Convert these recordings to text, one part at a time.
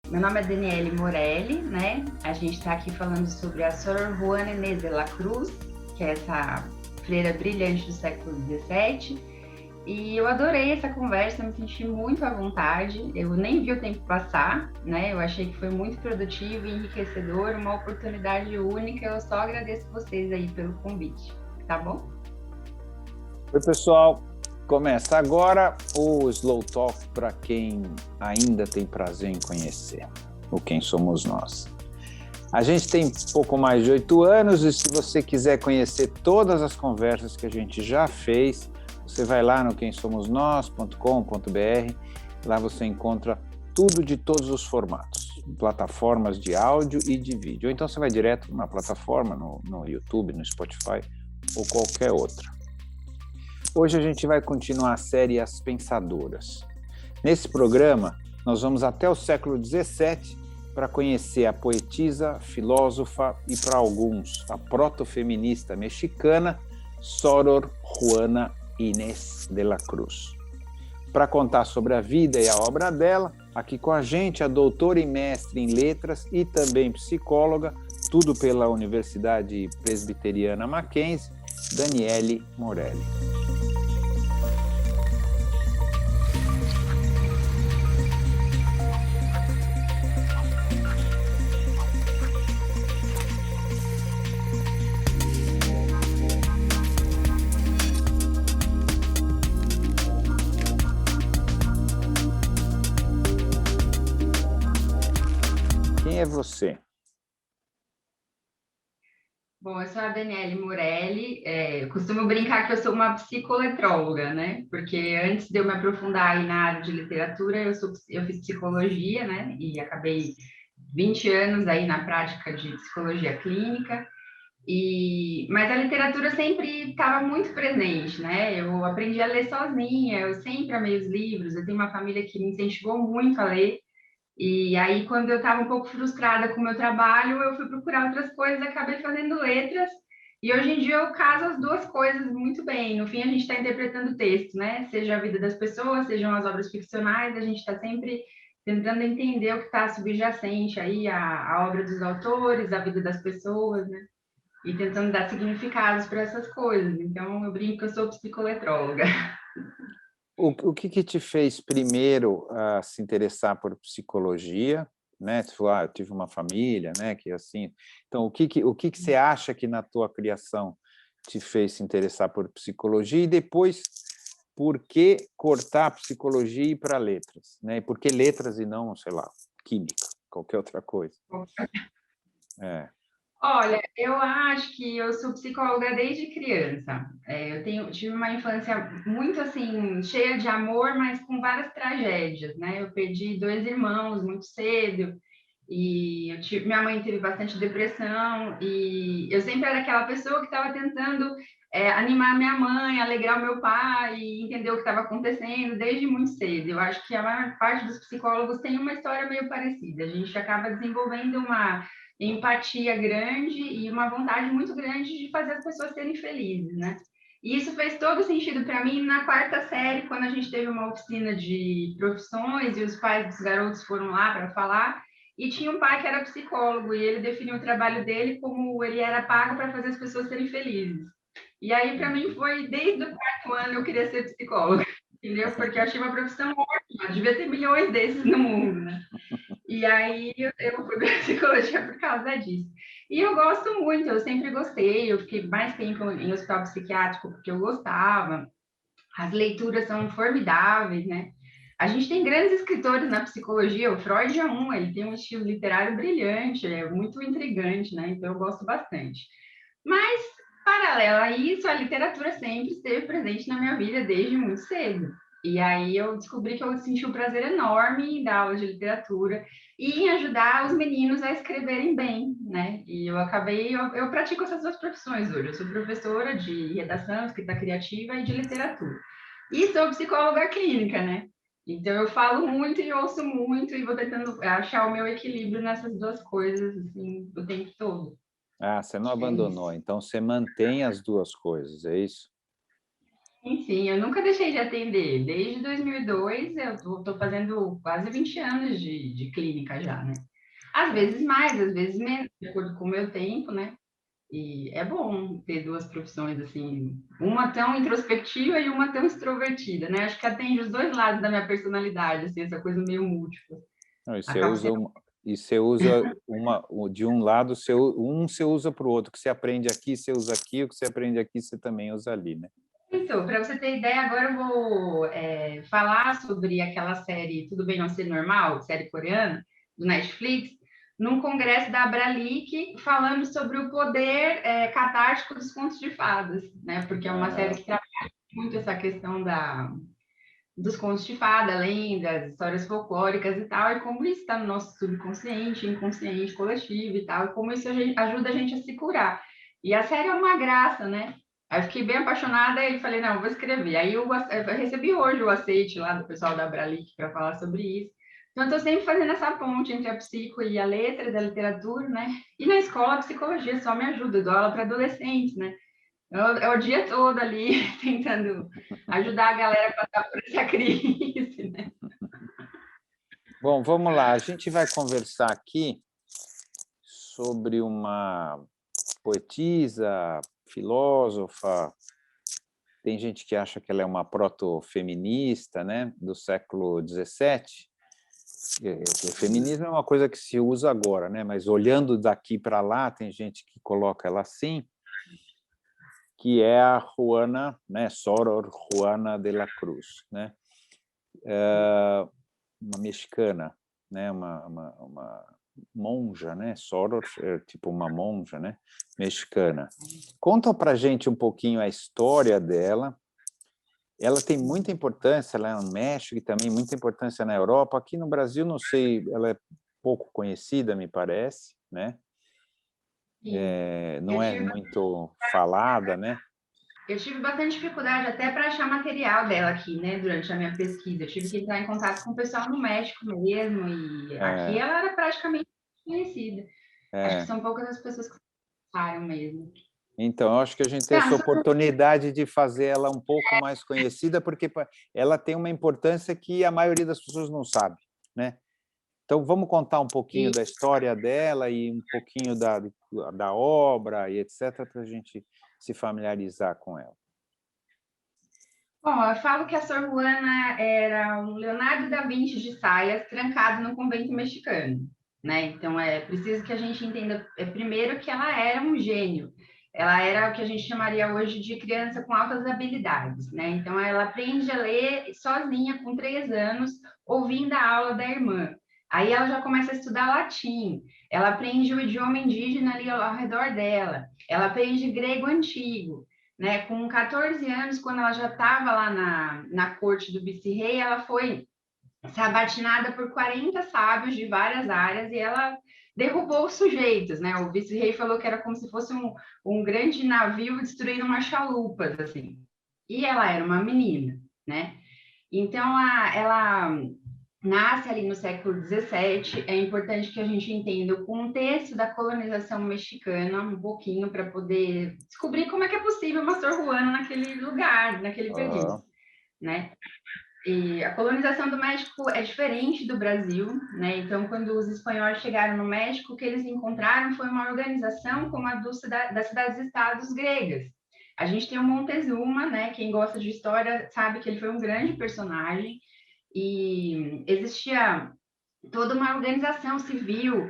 Meu nome é Daniele Morelli, né? A gente está aqui falando sobre a Sor Juana Inés de la Cruz, que é essa freira brilhante do século XVII. E eu adorei essa conversa, me senti muito à vontade. Eu nem vi o tempo passar, né? Eu achei que foi muito produtivo e enriquecedor, uma oportunidade única. Eu só agradeço vocês aí pelo convite, tá bom? Oi, pessoal. Começa agora o Slow Talk para quem ainda tem prazer em conhecer o Quem Somos Nós. A gente tem pouco mais de 8 anos e se você quiser conhecer todas as conversas que a gente já fez, você vai lá no quemsomosnós.com.br. Lá você encontra tudo de todos os formatos, plataformas de áudio e de vídeo. Ou então você vai direto na plataforma, no YouTube, no Spotify ou qualquer outra. Hoje a gente vai continuar a série As Pensadoras. Nesse programa, nós vamos até o século XVII para conhecer a poetisa, filósofa e, para alguns, a protofeminista mexicana Sor Juana Inés de la Cruz. Para contar sobre a vida e a obra dela, aqui com a gente a doutora e mestre em letras e também psicóloga, tudo pela Universidade Presbiteriana Mackenzie, Daniele Morelli. Quem é você? Bom, eu sou a Daniele Morelli, eu costumo brincar que eu sou uma psicoletróloga, né? Porque antes de eu me aprofundar aí na área de literatura, eu fiz psicologia, né? E acabei 20 anos aí na prática de psicologia clínica, mas a literatura sempre estava muito presente, né? Eu aprendi a ler sozinha, eu sempre amei os livros, eu tenho uma família que me incentivou muito a ler, e aí, quando eu estava um pouco frustrada com o meu trabalho, eu fui procurar outras coisas, acabei fazendo letras, e hoje em dia eu caso as duas coisas muito bem. No fim, a gente está interpretando texto, né? Seja a vida das pessoas, sejam as obras ficcionais, a gente está sempre tentando entender o que está subjacente aí, a obra dos autores, a vida das pessoas, né? E tentando dar significados para essas coisas. Então, eu brinco que eu sou psicoletróloga. O que te fez primeiro se interessar por psicologia, né? Tu falou, eu tive uma família, né? Que assim. Então, o que você acha que na tua criação te fez se interessar por psicologia e depois por que cortar a psicologia e ir para letras, né? E por que letras e não, sei lá, química, qualquer outra coisa? É. Olha, eu acho que eu sou psicóloga desde criança. Tive uma infância muito assim, cheia de amor, mas com várias tragédias, né? Eu perdi dois irmãos muito cedo, e minha mãe teve bastante depressão, e eu sempre era aquela pessoa que estava tentando animar minha mãe, alegrar o meu pai, e entender o que estava acontecendo desde muito cedo. Eu acho que a maior parte dos psicólogos tem uma história meio parecida. A gente acaba desenvolvendo uma empatia grande e uma vontade muito grande de fazer as pessoas serem felizes, né? E isso fez todo sentido para mim na quarta série, quando a gente teve uma oficina de profissões e os pais dos garotos foram lá para falar. E tinha um pai que era psicólogo e ele definiu o trabalho dele como ele era pago para fazer as pessoas serem felizes. E aí, para mim, foi desde o quarto ano eu queria ser psicóloga, entendeu? Porque eu achei uma profissão ótima, devia ter milhões desses no mundo, né? E aí eu fui para psicologia por causa disso. E eu gosto muito, eu sempre gostei, eu fiquei mais tempo em hospital psiquiátrico porque eu gostava. As leituras são formidáveis, né? A gente tem grandes escritores na psicologia, o Freud é um, ele tem um estilo literário brilhante, é muito intrigante, né? Então eu gosto bastante. Mas, paralelo a isso, a literatura sempre esteve presente na minha vida desde muito cedo. E aí eu descobri que eu senti um prazer enorme em dar aula de literatura e em ajudar os meninos a escreverem bem, né? E eu pratico essas duas profissões hoje. Eu sou professora de redação, escrita criativa e de literatura. E sou psicóloga clínica, né? Então eu falo muito e ouço muito e vou tentando achar o meu equilíbrio nessas duas coisas, assim, o tempo todo. Ah, você não Acho que é abandonou, isso. então você mantém as duas coisas, é isso? Sim, eu nunca deixei de atender. Desde 2002, eu estou fazendo quase 20 anos de clínica já, né? Às vezes mais, às vezes menos, de acordo com o meu tempo, né? E é bom ter duas profissões, assim, uma tão introspectiva e uma tão extrovertida, né? Acho que atende os dois lados da minha personalidade, assim, essa coisa meio múltipla. Não, Acaba sendo. e você usa de um lado, você usa para o outro. O que você aprende aqui, você usa aqui, o que você aprende aqui, você também usa ali, né? Então, para você ter ideia, agora eu vou falar sobre aquela série Tudo Bem Não Ser Normal, série coreana, do Netflix, num congresso da Abralic, falando sobre o poder catártico dos contos de fadas, né? Porque é uma série Ah, que trabalha muito essa questão dos contos de fada, lendas, histórias folclóricas e tal, e como isso está no nosso subconsciente, inconsciente, coletivo e tal, e como isso ajuda a gente a se curar. E a série é uma graça, né? Aí eu fiquei bem apaixonada e falei, não, vou escrever. Aí eu recebi hoje o aceite lá do pessoal da Abralic para falar sobre isso. Então, eu estou sempre fazendo essa ponte entre a psico e a letra da literatura, né? E na escola, a psicologia só me ajuda, eu dou aula para adolescentes, né? É o dia todo ali tentando ajudar a galera a passar por essa crise, né? bom, vamos lá. A gente vai conversar aqui sobre uma poetisa, filósofa. Tem gente que acha que ela é uma proto-feminista, né, do século XVII. O feminismo é uma coisa que se usa agora, né, mas olhando daqui para lá, tem gente que coloca ela assim, que é a Juana, né, Soror Juana de la Cruz, né, uma mexicana, né, uma monja, né, Soror é tipo uma monja, né, mexicana. Conta para gente um pouquinho a história dela. Ela tem muita importância lá no México e também muita importância na Europa. Aqui no Brasil, não sei, ela é pouco conhecida, me parece, né? Sim. Não Eu é tive, muito falada, né? eu tive bastante dificuldade até para achar material dela aqui, né, durante a minha pesquisa. Eu tive que entrar em contato com o pessoal no México mesmo, e aqui É, ela era praticamente conhecida. Acho que é. são poucas as pessoas que sabem mesmo. Então, eu acho que a gente tem Então, essa oportunidade de fazer ela um pouco mais conhecida, porque ela tem uma importância que a maioria das pessoas não sabe, né? Então, vamos contar um pouquinho e, da história dela e um pouquinho da obra e etc., para a gente se familiarizar com ela. bom, eu falo que a Sor Juana era um Leonardo da Vinci de saias trancado no convento mexicano, né? Então é preciso que a gente entenda primeiro que ela era um gênio. Ela era o que a gente chamaria hoje de criança com altas habilidades, né? Então ela aprende a ler sozinha com 3 anos, ouvindo a aula da irmã. Aí ela já começa a estudar latim. Ela aprende o idioma indígena ali ao redor dela. Ela aprende grego antigo, né? Com 14 anos, quando ela já estava lá na corte do vice-rei, ela foi sabatinada por 40 sábios de várias áreas e ela derrubou os sujeitos, né? O vice-rei falou que era como se fosse um grande navio destruindo umas chalupas, assim. E ela era uma menina, né? Então, ela nasce ali no século XVII. É importante que a gente entenda o contexto da colonização mexicana um pouquinho para poder descobrir como é que é possível uma Sor Juana naquele lugar, naquele período, Ah, né? E a colonização do México é diferente do Brasil, né? Então, quando os espanhóis chegaram no México, o que eles encontraram foi uma organização como a das cidades-estados gregas. A gente tem o Montezuma, né? Quem gosta de história sabe que ele foi um grande personagem e existia toda uma organização civil,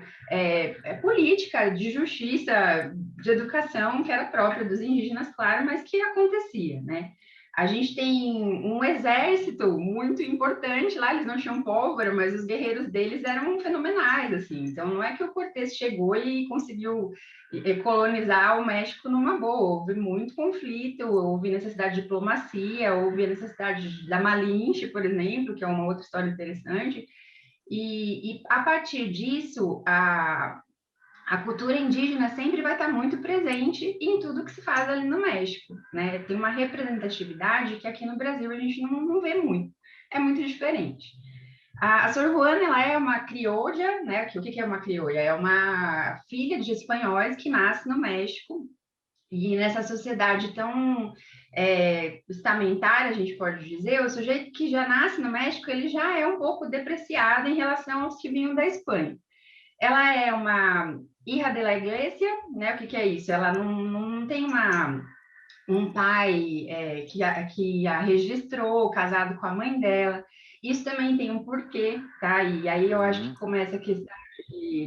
política, de justiça, de educação, que era própria dos indígenas, claro, mas que acontecia, né? A gente tem um exército muito importante lá, eles não tinham pólvora, mas os guerreiros deles eram fenomenais, assim. Então, não é que o Cortés chegou e conseguiu colonizar o México numa boa. Houve muito conflito, houve necessidade de diplomacia, houve a necessidade da Malinche, por exemplo, que é uma outra história interessante, e a partir disso, a cultura indígena sempre vai estar muito presente em tudo que se faz ali no México, né? Tem uma representatividade que aqui no Brasil a gente não vê muito, é muito diferente. A Sor Juana, ela é uma criolla, né? O que é uma criolla? É uma filha de espanhóis que nasce no México E nessa sociedade tão estamentária, a gente pode dizer, o sujeito que já nasce no México, ele já é um pouco depreciado em relação aos que vinham da Espanha. Ela é uma hija de la iglesia, né? O que, que é isso? Ela não tem um pai que a registrou, casado com a mãe dela. Isso também tem um porquê, tá? E aí eu acho que começa a questão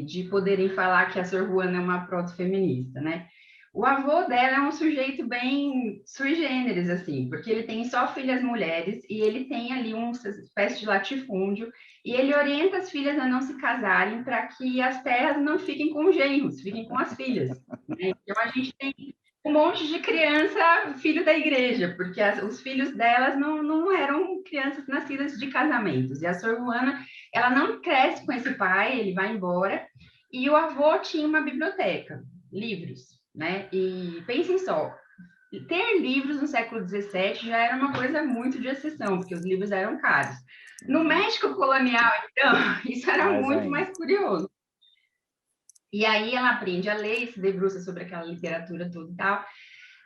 de poderem falar que a Sor Juana é uma proto-feminista, né? O avô dela é um sujeito bem sui generis, assim, porque ele tem só filhas mulheres e ele tem ali uma espécie de latifúndio e ele orienta as filhas a não se casarem para que as terras não fiquem com os genros, fiquem com as filhas. Né? Então a gente tem um monte de criança filho da igreja, porque os filhos delas não eram crianças nascidas de casamentos. E a Sor Juana, ela não cresce com esse pai, ele vai embora, e o avô tinha uma biblioteca, livros, né? E pensem só, ter livros no século XVII já era uma coisa muito de exceção, porque os livros eram caros. No México colonial, então, isso era muito mais curioso. E aí ela aprende a ler, se debruça sobre aquela literatura toda e tal.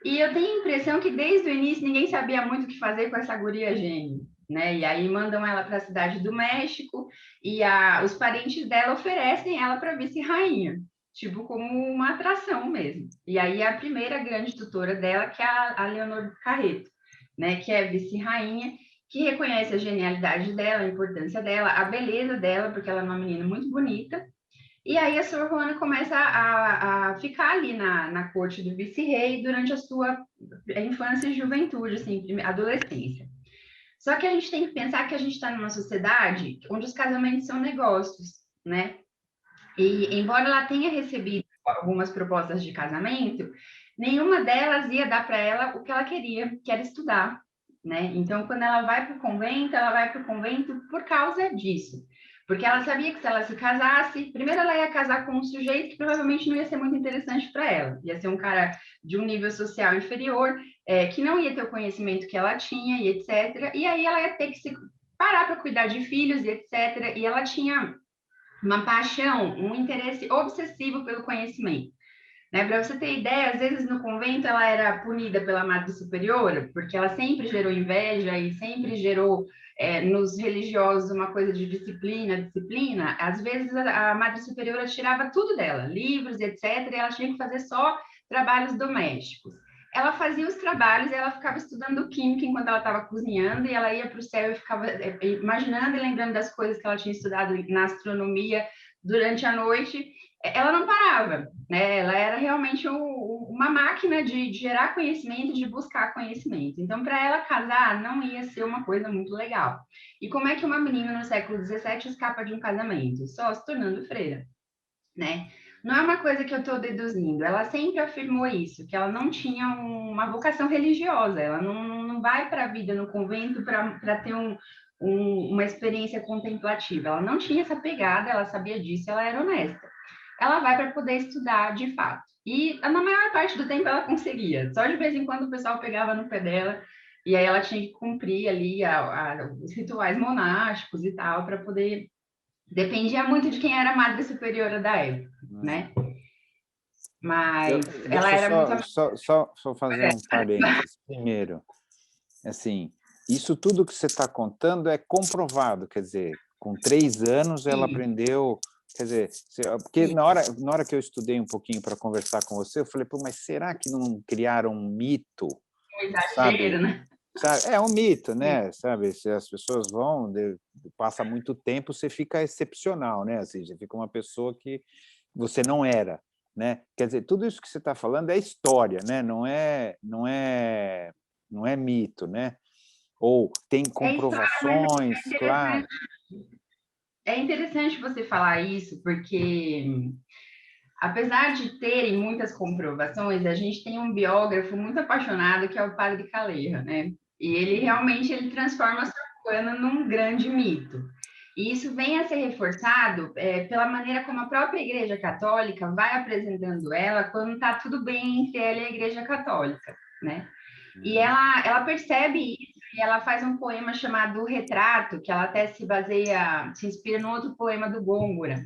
E eu tenho a impressão que desde o início ninguém sabia muito o que fazer com essa guria gênio, né? E aí mandam ela para a cidade do México e os parentes dela oferecem ela para vice-rainha, tipo como uma atração mesmo. E aí a primeira grande tutora dela, que é a Leonor Carreto, né? Que é vice-rainha, que reconhece a genialidade dela, a importância dela, a beleza dela, porque ela é uma menina muito bonita. E aí a Sor Juana começa a ficar ali na corte do vice-rei durante a sua infância e juventude, assim, adolescência. Só que a gente tem que pensar que a gente está numa sociedade onde os casamentos são negócios, né? E embora ela tenha recebido algumas propostas de casamento, nenhuma delas ia dar para ela o que ela queria, que era estudar, né? Então, quando ela vai para o convento por causa disso. Porque ela sabia que se ela se casasse, primeiro ela ia casar com um sujeito que provavelmente não ia ser muito interessante para ela. Ia ser um cara de um nível social inferior, que não ia ter o conhecimento que ela tinha, e etc. E aí ela ia ter que se parar para cuidar de filhos, e etc. E ela tinha uma paixão, um interesse obsessivo pelo conhecimento. Né? Para você ter ideia, às vezes no convento ela era punida pela Madre Superiora, porque ela sempre gerou inveja e sempre gerou nos religiosos uma coisa de disciplina. Às vezes a Madre Superiora tirava tudo dela, livros, etc., e ela tinha que fazer só trabalhos domésticos. Ela fazia os trabalhos e ela ficava estudando química enquanto ela estava cozinhando, e ela ia para o céu e ficava imaginando e lembrando das coisas que ela tinha estudado na astronomia durante a noite. Ela não parava, né? Ela era realmente uma máquina de gerar conhecimento, de buscar conhecimento. Então, para ela casar, não ia ser uma coisa muito legal. E como é que uma menina no século XVII escapa de um casamento? Só se tornando freira, né? Não é uma coisa que eu estou deduzindo. Ela sempre afirmou isso, que ela não tinha uma vocação religiosa. Ela não vai para a vida no convento para ter uma experiência contemplativa. Ela não tinha essa pegada, ela sabia disso, ela era honesta. Ela vai para poder estudar de fato. E na maior parte do tempo ela conseguia. Só de vez em quando o pessoal pegava no pé dela e aí ela tinha que cumprir ali os rituais monásticos e tal para poder. Dependia muito de quem era a madre superiora da época, né? Mas ela Deixa era muito. só fazer um parênteses. Primeiro, assim, isso tudo que você está contando é comprovado, quer dizer, com 3 anos ela aprendeu, quer dizer, porque na hora que eu estudei um pouquinho para conversar com você, eu falei, pô, mas será que não criaram um mito? Um exagero, sabe? né? É um mito, né? Sabe? Se as pessoas passa muito tempo, você fica excepcional, né? Assim, você fica uma pessoa que você não era, né? Quer dizer, tudo isso que você está falando é história, né? Não é mito, né? Ou tem comprovações, claro. É interessante você falar isso, porque apesar de terem muitas comprovações, a gente tem um biógrafo muito apaixonado que é o Padre Calleja, né? E ele realmente transforma a Sor Juana num grande mito. E isso vem a ser reforçado pela maneira como a própria Igreja Católica vai apresentando ela quando está tudo bem entre ela e a Igreja Católica, né? E ela percebe isso e ela faz um poema chamado Retrato, que ela até se inspira no outro poema do Gôngora.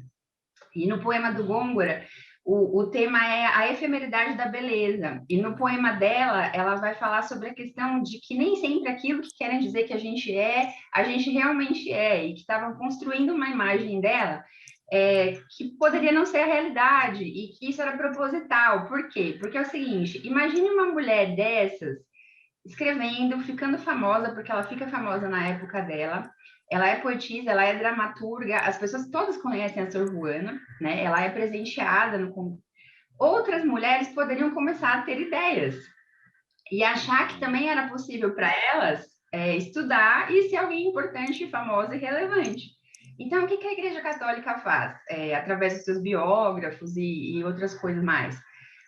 E no poema do Gôngora, O tema é a efemeridade da beleza. E no poema dela, ela vai falar sobre a questão de que nem sempre aquilo que querem dizer que a gente realmente é, e que estavam construindo uma imagem dela que poderia não ser a realidade, e que isso era proposital. Por quê? Porque é o seguinte, imagine uma mulher dessas escrevendo, ficando famosa, porque ela fica famosa na época dela. Ela é poetisa, ela é dramaturga, as pessoas todas conhecem a Sor Juana, né? Ela é presenteada no... Outras mulheres poderiam começar a ter ideias e achar que também era possível para elas estudar e ser alguém importante, famosa e relevante. Então, o que a Igreja Católica faz? Através dos seus biógrafos e outras coisas mais.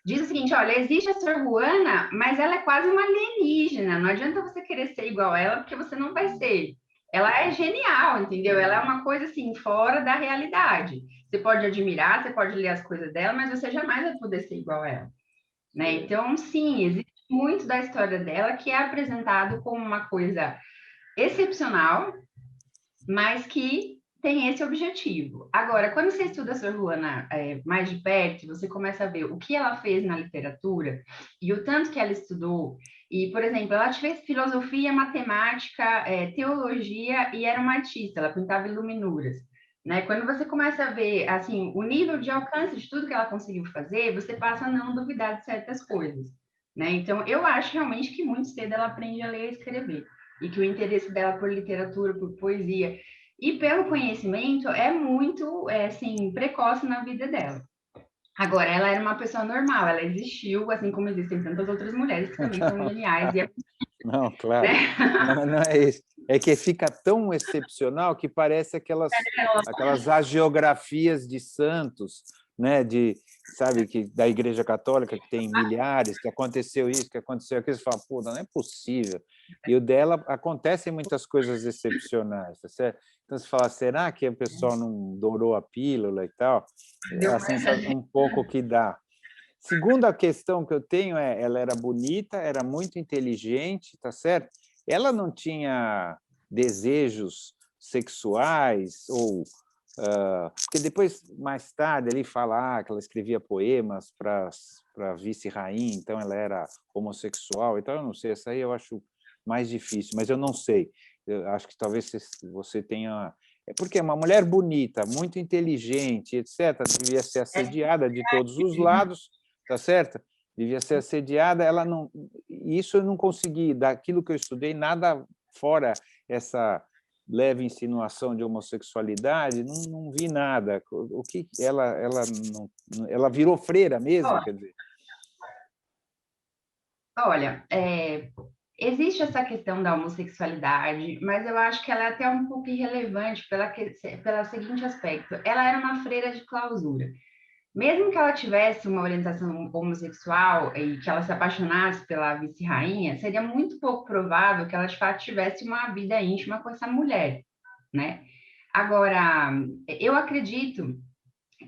Diz o seguinte, olha, existe a Sor Juana, mas ela é quase uma alienígena, não adianta você querer ser igual a ela, porque você não vai ser. Ela é genial, entendeu? Ela é uma coisa, assim, fora da realidade. Você pode admirar, você pode ler as coisas dela, mas você jamais vai poder ser igual a ela. Né? Então, sim, existe muito da história dela que é apresentado como uma coisa excepcional, mas que tem esse objetivo. Agora, quando você estuda a Sor Juana mais de perto, você começa a ver o que ela fez na literatura e o tanto que ela estudou. E, por exemplo, ela fez filosofia, matemática, teologia e era uma artista, ela pintava iluminuras. Né? Quando você começa a ver assim, o nível de alcance de tudo que ela conseguiu fazer, você passa a não duvidar de certas coisas. Né? Então, eu acho realmente que muito cedo ela aprende a ler e escrever. E que o interesse dela por literatura, por poesia, e pelo conhecimento é muito assim, precoce na vida dela. Agora, ela era uma pessoa normal, ela existiu, assim como existem tantas outras mulheres que também são geniais. E Não, claro. Não, não é isso. É que fica tão excepcional que parece aquelas agiografias de santos, né? Sabe, da Igreja Católica, que tem milhares, que aconteceu isso, que aconteceu aquilo, você fala, pô, não é possível. E o dela acontecem muitas coisas excepcionais, tá certo? Então você fala, será que o pessoal não dourou a pílula e tal? É a sensação um pouco que dá. Segunda questão que eu tenho ela era bonita, era muito inteligente, tá certo? Ela não tinha desejos sexuais ou porque depois mais tarde ele fala que ela escrevia poemas para vice-rainha, então ela era homossexual, então eu não sei, essa aí eu acho mais difícil, mas eu não sei. Eu acho que talvez você tenha porque é uma mulher bonita, muito inteligente, etc., devia ser assediada de todos os lados, tá certo? Devia ser assediada, ela não... Isso eu não consegui, daquilo que eu estudei, nada fora essa leve insinuação de homossexualidade, não vi nada. O que ela virou freira mesmo, quer dizer? Olha, existe essa questão da homossexualidade, mas eu acho que ela é até um pouco irrelevante pelo seguinte aspecto. Ela era uma freira de clausura. Mesmo que ela tivesse uma orientação homossexual e que ela se apaixonasse pela vice-rainha, seria muito pouco provável que ela, de fato, tivesse uma vida íntima com essa mulher, né? Agora, eu acredito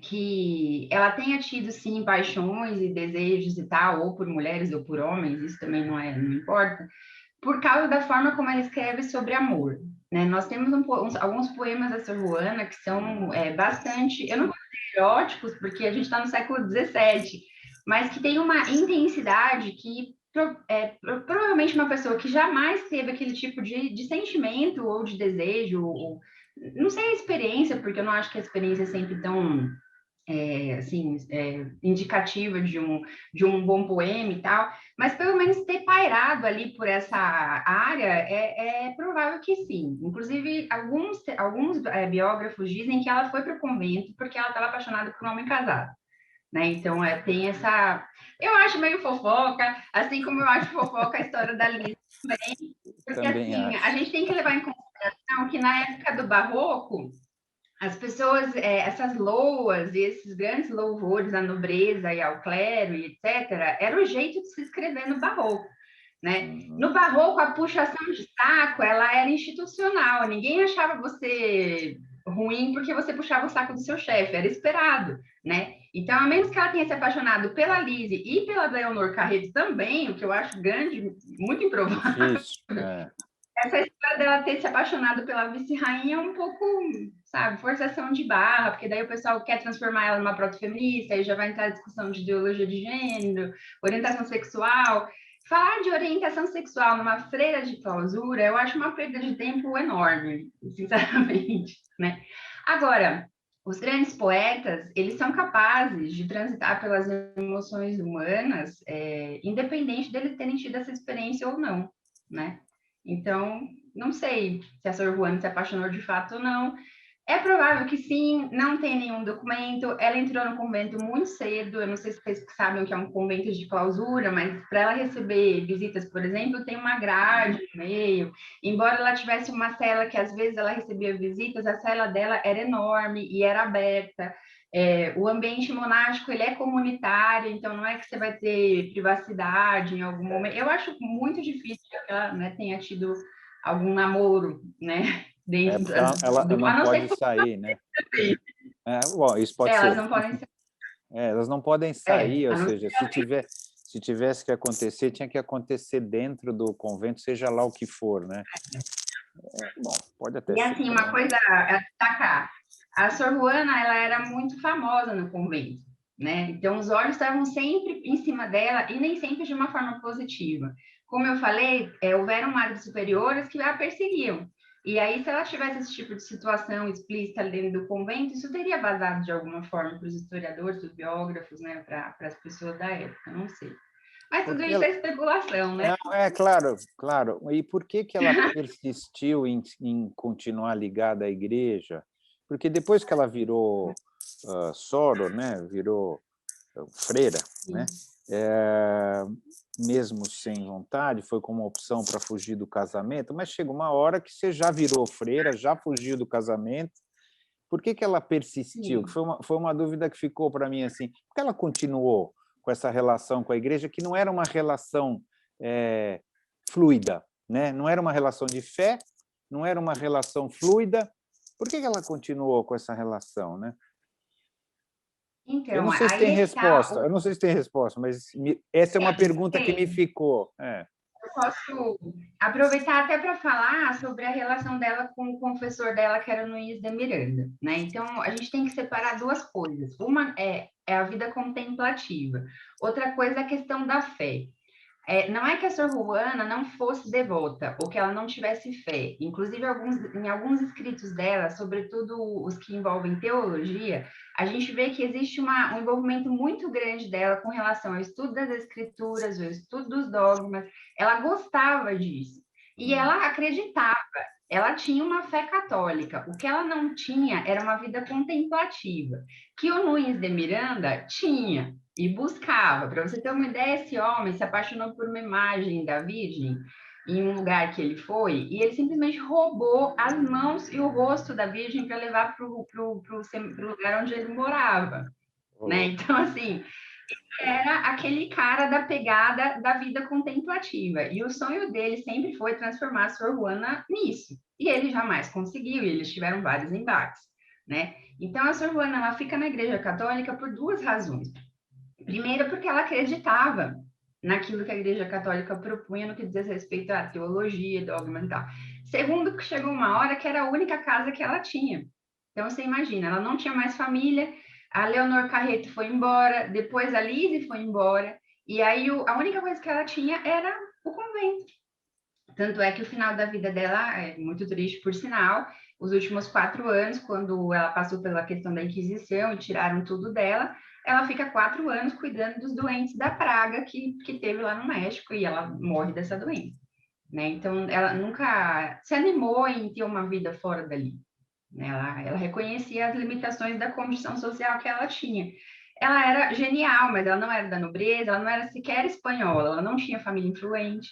que ela tenha tido, sim, paixões e desejos e tal, ou por mulheres ou por homens, isso também não importa, por causa da forma como ela escreve sobre amor. Né? Nós temos alguns poemas da Sor Juana que são bastante, eu não vou dizer eróticos, porque a gente está no século XVII, mas que tem uma intensidade que provavelmente uma pessoa que jamais teve aquele tipo de sentimento ou de desejo, ou, não sei a experiência, porque eu não acho que a experiência é sempre tão assim, indicativa de um bom poema e tal, mas pelo menos ter pairado ali por essa área é provável que sim. Inclusive, alguns biógrafos dizem que ela foi para o convento porque ela estava apaixonada por um homem casado. Né? Então, tem essa... Eu acho meio fofoca, assim como eu acho fofoca a história da Lisa também, porque Também assim, a acho. gente tem que levar em consideração que na época do Barroco, as pessoas, essas loas e esses grandes louvores à nobreza e ao clero e etc., era o jeito de se escrever no barroco. Né? No barroco, a puxação de saco ela era institucional, ninguém achava você ruim porque você puxava o saco do seu chefe, era esperado. Né? Então, a menos que ela tenha se apaixonado pela Lise e pela Leonor Carreto também, o que eu acho grande, muito improvável. Difícil. Essa história dela ter se apaixonado pela vice-rainha é um pouco, sabe, forçação de barra, porque daí o pessoal quer transformar ela numa proto-feminista, aí já vai entrar a discussão de ideologia de gênero, orientação sexual. Falar de orientação sexual numa freira de clausura, eu acho uma perda de tempo enorme, sinceramente, né? Agora, os grandes poetas, eles são capazes de transitar pelas emoções humanas, independente deles terem tido essa experiência ou não, né? Então, não sei se a Sor Juana se apaixonou de fato ou não. É provável que sim, não tem nenhum documento. Ela entrou no convento muito cedo. Eu não sei se vocês sabem o que é um convento de clausura, mas para ela receber visitas, por exemplo, tem uma grade no meio. Embora ela tivesse uma cela que às vezes ela recebia visitas, a cela dela era enorme e era aberta. O ambiente monástico ele é comunitário, então não é que você vai ter privacidade em algum momento. Eu acho muito difícil que ela, né, tenha tido algum namoro, né? Dentro Porque ela a não não ser pode que sair, né? Bom, isso pode elas ser. não podem ser. Elas não podem sair, ou A não seja, se tivesse que acontecer, tinha que acontecer dentro do convento, seja lá o que for, né? Bom, pode até E ser assim, uma também. coisa a destacar, a Sor Juana, ela era muito famosa no convento, né? Então, os olhos estavam sempre em cima dela e nem sempre de uma forma positiva. Como eu falei, houveram madres superiores que a perseguiam. E aí, se ela tivesse esse tipo de situação explícita dentro do convento, isso teria vazado de alguma forma para os historiadores, para os biógrafos, né? Para as pessoas da época, não sei. Mas tudo Porque isso é especulação, né? não, claro, claro. E por que ela persistiu em continuar ligada à igreja? Porque depois que ela virou soro, né, virou freira, né, é, mesmo sem vontade, foi como uma opção para fugir do casamento, mas chega uma hora que você já virou freira, já fugiu do casamento. Por que ela persistiu? Sim. Foi uma dúvida que ficou para mim assim. Por que ela continuou com essa relação com a igreja, que não era uma relação fluida, né? Não era uma relação de fé, não era uma relação fluida. Por que ela continuou com essa relação, né? Eu Então, não sei se aí tem é que tá. resposta, eu não sei se tem resposta, mas essa é uma pergunta que me Tem. ficou. Eu posso aproveitar até para falar sobre a relação dela com o confessor dela, que era o Luiz de Miranda, né? Então, a gente tem que separar duas coisas. Uma é a vida contemplativa, outra coisa é a questão da fé. Não é que a Sor Juana não fosse devota ou que ela não tivesse fé. Inclusive, em alguns escritos dela, sobretudo os que envolvem teologia, a gente vê que existe um envolvimento muito grande dela com relação ao estudo das escrituras, ao estudo dos dogmas. Ela gostava disso. E ela acreditava. Ela tinha uma fé católica. O que ela não tinha era uma vida contemplativa, que o Nunes de Miranda tinha e buscava. Para você ter uma ideia, esse homem se apaixonou por uma imagem da Virgem em um lugar que ele foi e ele simplesmente roubou as mãos e o rosto da Virgem para levar para o lugar onde ele morava. Né? Então, assim, era aquele cara da pegada da vida contemplativa. E o sonho dele sempre foi transformar a Sor Juana nisso. E ele jamais conseguiu, e eles tiveram vários embates. Né? Então, a Sor Juana ela fica na Igreja Católica por duas razões. Primeiro, porque ela acreditava naquilo que a Igreja Católica propunha no que diz respeito à teologia, dogma e tal. Segundo, que chegou uma hora que era a única casa que ela tinha. Então, você imagina, ela não tinha mais família, a Leonor Carreto foi embora, depois a Lise foi embora, e aí a única coisa que ela tinha era o convento. Tanto é que o final da vida dela é muito triste, por sinal. Os últimos 4 anos, quando ela passou pela questão da Inquisição e tiraram tudo dela, ela fica 4 anos cuidando dos doentes da praga que teve lá no México e ela morre dessa doença. Né? Então, ela nunca se animou em ter uma vida fora dali. Né? Ela reconhecia as limitações da condição social que ela tinha. Ela era genial, mas ela não era da nobreza, ela não era sequer espanhola, ela não tinha família influente.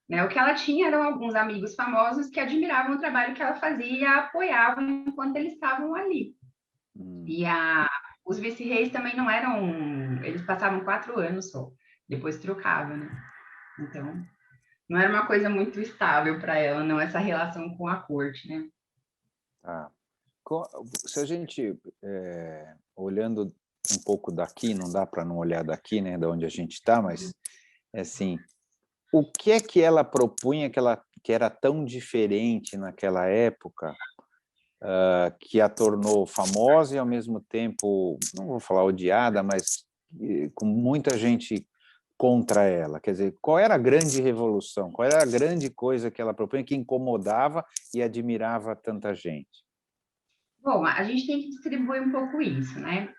Né? O que ela tinha eram alguns amigos famosos que admiravam o trabalho que ela fazia e a apoiavam enquanto eles estavam ali. E os vice-reis também não eram... Eles passavam 4 anos só, depois trocavam, né? Então, não era uma coisa muito estável para ela, não, essa relação com a corte, né? Tá. Se a gente, olhando um pouco daqui, não dá para não olhar daqui, né, de onde a gente está, mas, assim, o que é que ela propunha que era tão diferente naquela época que a tornou famosa e, ao mesmo tempo, não vou falar odiada, mas com muita gente contra ela? Quer dizer, qual era a grande revolução? Qual era a grande coisa que ela propunha que incomodava e admirava tanta gente? Bom, a gente tem que distribuir um pouco isso, né?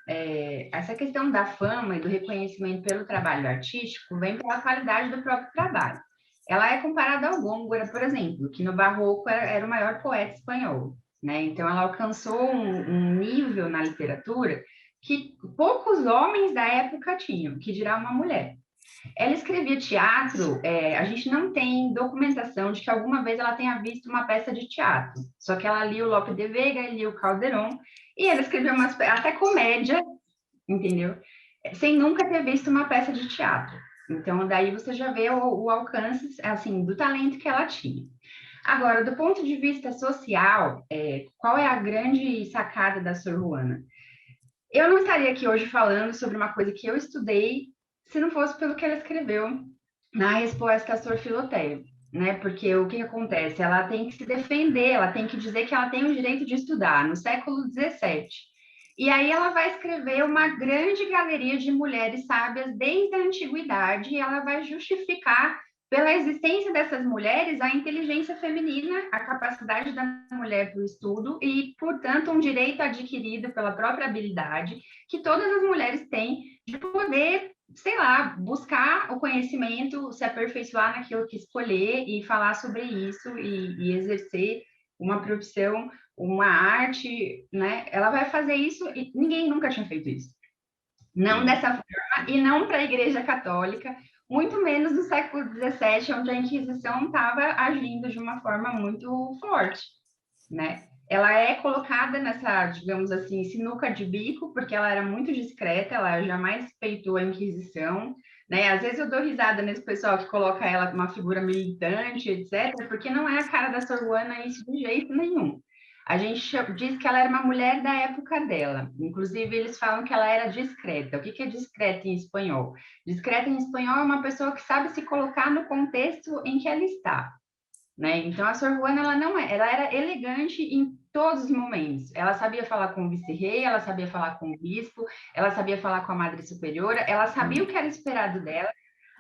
Essa questão da fama e do reconhecimento pelo trabalho artístico vem pela qualidade do próprio trabalho. Ela é comparada ao Góngora, por exemplo, que no Barroco era o maior poeta espanhol, né? Então, ela alcançou um nível na literatura que poucos homens da época tinham, que dirá uma mulher. Ela escrevia teatro, a gente não tem documentação de que alguma vez ela tenha visto uma peça de teatro, só que ela lia o Lope de Vega, lia o Calderón, e ela escreveu até comédia, entendeu? Sem nunca ter visto uma peça de teatro. Então, daí você já vê o alcance, assim, do talento que ela tinha. Agora, do ponto de vista social, qual é a grande sacada da Sor Juana? Eu não estaria aqui hoje falando sobre uma coisa que eu estudei se não fosse pelo que ela escreveu na resposta a Sor Filoteia, né? Porque o que acontece? Ela tem que se defender, ela tem que dizer que ela tem o direito de estudar no século XVII. E aí ela vai escrever uma grande galeria de mulheres sábias desde a antiguidade e ela vai justificar pela existência dessas mulheres a inteligência feminina, a capacidade da mulher para o estudo e, portanto, um direito adquirido pela própria habilidade que todas as mulheres têm de poder, sei lá, buscar o conhecimento, se aperfeiçoar naquilo que escolher e falar sobre isso e exercer uma profissão, uma arte, né? Ela vai fazer isso e ninguém nunca tinha feito isso. Não dessa forma e não para a Igreja Católica, muito menos no século XVII, onde a Inquisição estava agindo de uma forma muito forte, né? Ela é colocada nessa, digamos assim, sinuca de bico, porque ela era muito discreta, ela jamais respeitou a Inquisição, né? Às vezes eu dou risada nesse pessoal que coloca ela como uma figura militante, etc., porque não é a cara da Sor Juana isso de jeito nenhum. A gente diz que ela era uma mulher da época dela. Inclusive, eles falam que ela era discreta. O que é discreta em espanhol? Discreta em espanhol é uma pessoa que sabe se colocar no contexto em que ela está, né? Então, a Sor Juana, ela era elegante em todos os momentos. Ela sabia falar com o vice-rei, ela sabia falar com o bispo, ela sabia falar com a madre superiora, ela sabia o que era esperado dela,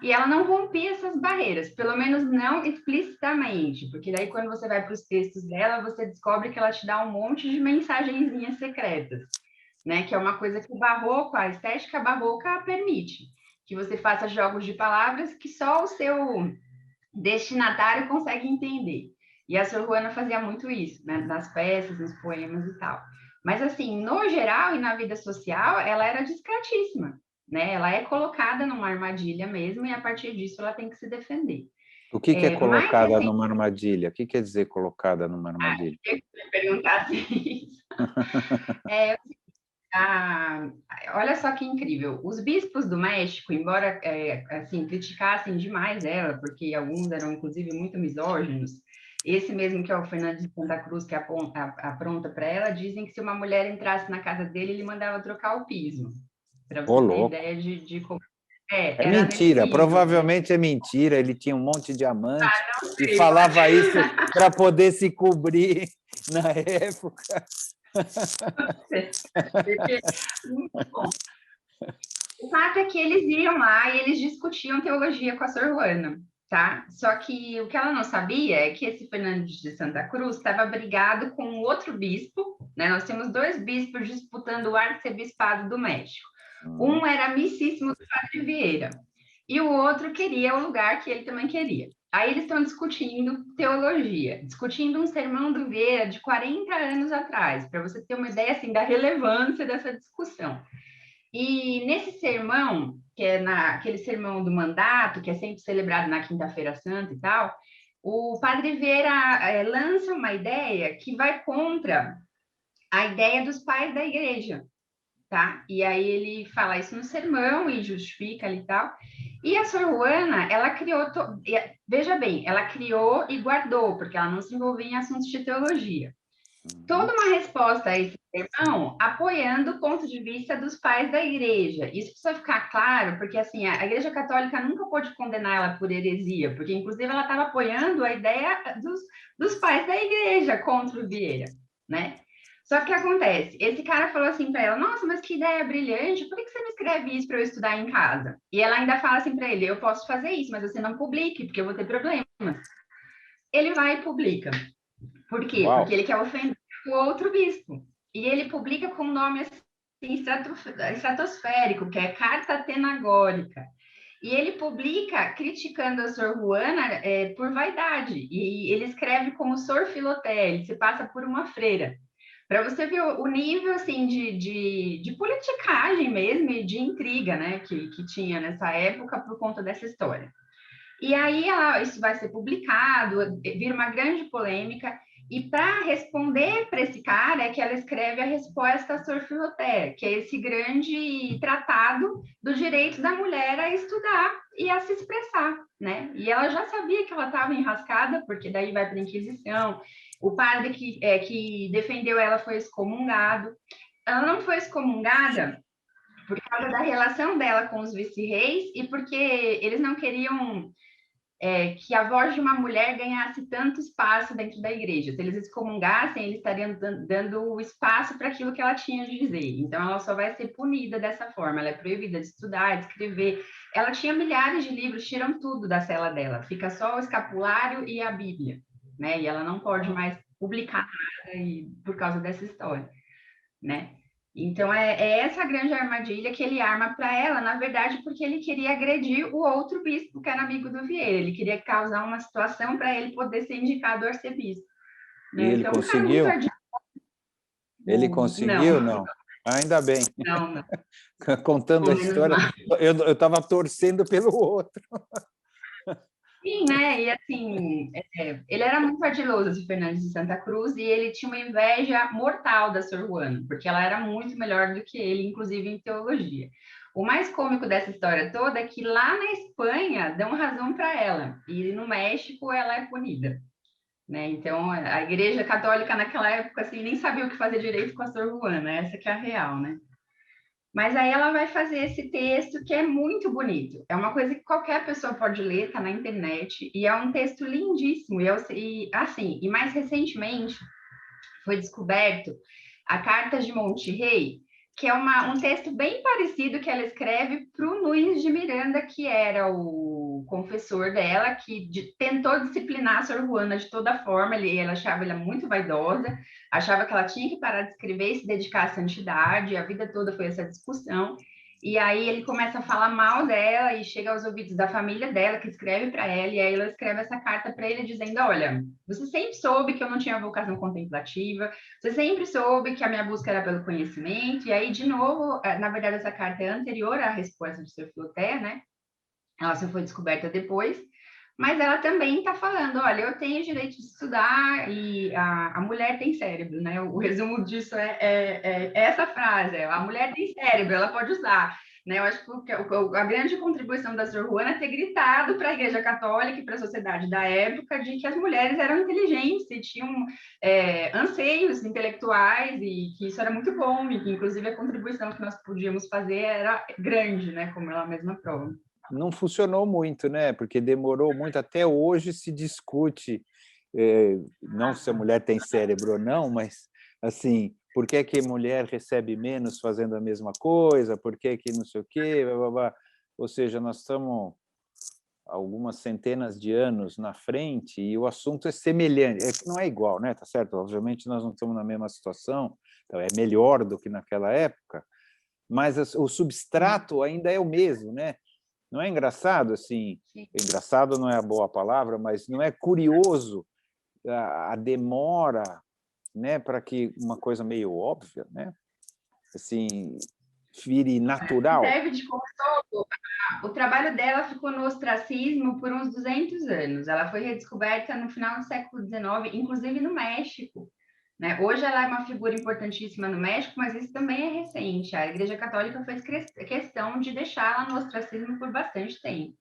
e ela não rompia essas barreiras, pelo menos não explicitamente, porque daí quando você vai para os textos dela, você descobre que ela te dá um monte de mensagenzinhas secretas, né? Que é uma coisa que o barroco, a estética barroca permite, que você faça jogos de palavras que só o seu destinatário consegue entender. E a Sor Juana fazia muito isso, né? Nas peças, nos poemas e tal. Mas, assim, no geral e na vida social, ela era discretíssima, né? Ela é colocada numa armadilha mesmo e, a partir disso, ela tem que se defender. O que é colocada numa armadilha? O que quer dizer colocada numa armadilha? Eu queria perguntar isso. Olha só que incrível. Os bispos do México, embora assim, criticassem demais ela, porque alguns eram, inclusive, muito misóginos, esse mesmo que é o Fernando de Santa Cruz, que apronta para ela, dizem que se uma mulher entrasse na casa dele, ele mandava trocar o piso. Para você ter ideia de como. É mentira, provavelmente é mentira. Ele tinha um monte de amante e falava isso para poder se cobrir na época. Muito bom. O fato é que eles iam lá e eles discutiam teologia com a Sor Juana, tá? Só que o que ela não sabia é que esse Fernando de Santa Cruz estava brigado com outro bispo, né? Nós temos dois bispos disputando o arcebispado do México. Um era amicíssimo do Padre Vieira e o outro queria o lugar que ele também queria. Aí eles estão discutindo teologia, discutindo um sermão do Vieira de 40 anos atrás, para você ter uma ideia assim da relevância dessa discussão. E nesse sermão, que é aquele sermão do mandato, que é sempre celebrado na Quinta-feira Santa e tal, o Padre Vieira lança uma ideia que vai contra a ideia dos pais da igreja, tá? E aí ele fala isso no sermão e justifica ali e tal. E a Sor Juana, ela criou, veja bem, ela criou e guardou, porque ela não se envolvia em assuntos de teologia. Toda uma resposta a esse sermão apoiando o ponto de vista dos pais da igreja. Isso precisa ficar claro, porque assim, a Igreja Católica nunca pôde condenar ela por heresia, porque inclusive ela estava apoiando a ideia dos pais da igreja contra o Vieira, né? Só que o que acontece? Esse cara falou assim para ela: Nossa, mas que ideia brilhante, por que você não escreve isso para eu estudar em casa? E ela ainda fala assim para ele: Eu posso fazer isso, mas você não publique, porque eu vou ter problemas. Ele vai e publica. Por quê? Uau! Porque ele quer ofender o outro bispo. E ele publica com um nome assim, estratosférico, que é Carta Atenagórica. E ele publica criticando a Sor Juana por vaidade. E ele escreve como Sor Filoté, ele se passa por uma freira. Para você ver o nível assim, de politicagem mesmo e de intriga, né, que tinha nessa época por conta dessa história. E aí isso vai ser publicado, vira uma grande polêmica, e para responder para esse cara é que ela escreve a resposta a Sor Filoté, que é esse grande tratado do direito da mulher a estudar e a se expressar, né? E ela já sabia que ela estava enrascada, porque daí vai para a Inquisição, o padre que defendeu ela foi excomungado. Ela não foi excomungada por causa da relação dela com os vice-reis e porque eles não queriam que a voz de uma mulher ganhasse tanto espaço dentro da igreja. Se eles excomungassem, eles estariam dando espaço para aquilo que ela tinha de dizer. Então, ela só vai ser punida dessa forma. Ela é proibida de estudar, de escrever. Ela tinha milhares de livros, tiram tudo da cela dela. Fica só o escapulário e a Bíblia, né? E ela não pode mais publicar nada por causa dessa história, né? Então, é essa grande armadilha que ele arma para ela, na verdade, porque ele queria agredir o outro bispo, que era amigo do Vieira. Ele queria causar uma situação para ele poder ser indicado arcebispo. E Né? ele Então, um cara muito conseguiu? ardiloso. Ele Não, conseguiu? Não. Ainda bem. não, não. Contando a Menos história, mal. eu estava torcendo pelo outro. Sim, né? E assim, ele era muito ardiloso, esse Fernandes de Santa Cruz, e ele tinha uma inveja mortal da Sor Juana, porque ela era muito melhor do que ele, inclusive em teologia. O mais cômico dessa história toda é que lá na Espanha dão razão para ela, e no México ela é punida. Né? Então, a Igreja Católica naquela época assim, nem sabia o que fazer direito com a Sor Juana, essa que é a real, né? Mas aí ela vai fazer esse texto que é muito bonito. É uma coisa que qualquer pessoa pode ler, tá na internet, e é um texto lindíssimo. E mais recentemente foi descoberto a Carta de Monterrey, que é um texto bem parecido que ela escreve para o Nunes de Miranda, que era o confessor dela, que tentou disciplinar a Sor Juana de toda forma. Ela achava ela muito vaidosa, achava que ela tinha que parar de escrever e se dedicar à santidade. A vida toda foi essa discussão. E aí ele começa a falar mal dela e chega aos ouvidos da família dela, que escreve para ela, e aí ela escreve essa carta para ele dizendo: Olha, você sempre soube que eu não tinha vocação contemplativa, você sempre soube que a minha busca era pelo conhecimento, e aí, de novo, na verdade, essa carta é anterior à resposta de Sor Filoté, né? Ela só foi descoberta depois, mas ela também está falando: olha, eu tenho o direito de estudar e a mulher tem cérebro, né? O resumo disso é essa frase: a mulher tem cérebro, ela pode usar. Né? Eu acho que a grande contribuição da Sor Juana é ter gritado para a Igreja Católica e para a sociedade da época de que as mulheres eram inteligentes e tinham anseios intelectuais e que isso era muito bom e que, inclusive, a contribuição que nós podíamos fazer era grande, né? Como ela mesma prova. Não funcionou muito, né? Porque demorou muito. Até hoje se discute, não se a mulher tem cérebro ou não, mas assim, por que que a mulher recebe menos fazendo a mesma coisa? Por que que não sei o quê? Blá, blá, blá. Ou seja, nós estamos algumas centenas de anos na frente e o assunto é semelhante, não é igual, né? Tá certo? Obviamente nós não estamos na mesma situação, então é melhor do que naquela época, mas o substrato ainda é o mesmo, né? Não é engraçado, assim, engraçado não é a boa palavra, mas não é curioso a demora, né, para que uma coisa meio óbvia, né, assim, vire natural. Serve de consolo. O trabalho dela ficou no ostracismo por uns 200 anos. Ela foi redescoberta no final do século XIX, inclusive no México. Né? Hoje ela é uma figura importantíssima no México, mas isso também é recente. A Igreja Católica fez questão de deixá-la no ostracismo por bastante tempo.